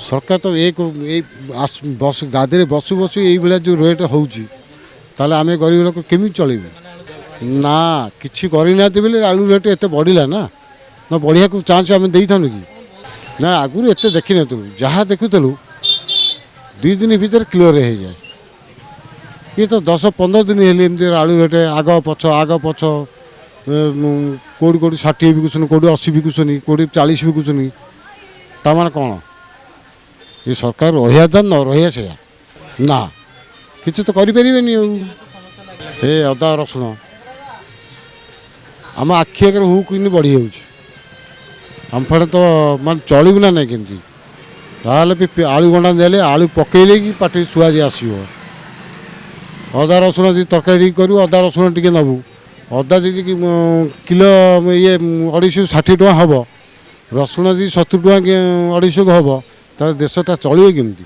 सरकार तो एक बस गादी में बसु बसु ये जो रेट होल आम गरीब लोक केमी चलू ना कि करना बोले आलू रेट एत बढ़ला ना ना बढ़िया को चांस आम दे था कि ना आगुरी एत देखी नु जहाँ देखुलु 2 दिन भीतर क्लीयर हो जाए ये तो 10-15 दिन हेली आलू रेट आग पछ कौटी कौटी 60 बिकुन कौटी 80 बिकुन कौटी 40 बिकुन तामान कौन ये सरकार रहा था न रहा से ना किसी तो करें हे अदा रसुण आम आखि आगे हु कि बढ़ी जामफे तो मान चलू ना ना केमती भी आलू गंडा देले आलू पकईले कि पार्टी छुआ जी आसो अदा रसुण जी तरकारी करूँ अदा रसुण टी नबू अदा जी किलो ये 260 टका हम रसुण जी 70 टका 250 हम तार देशटा चलिए केमती।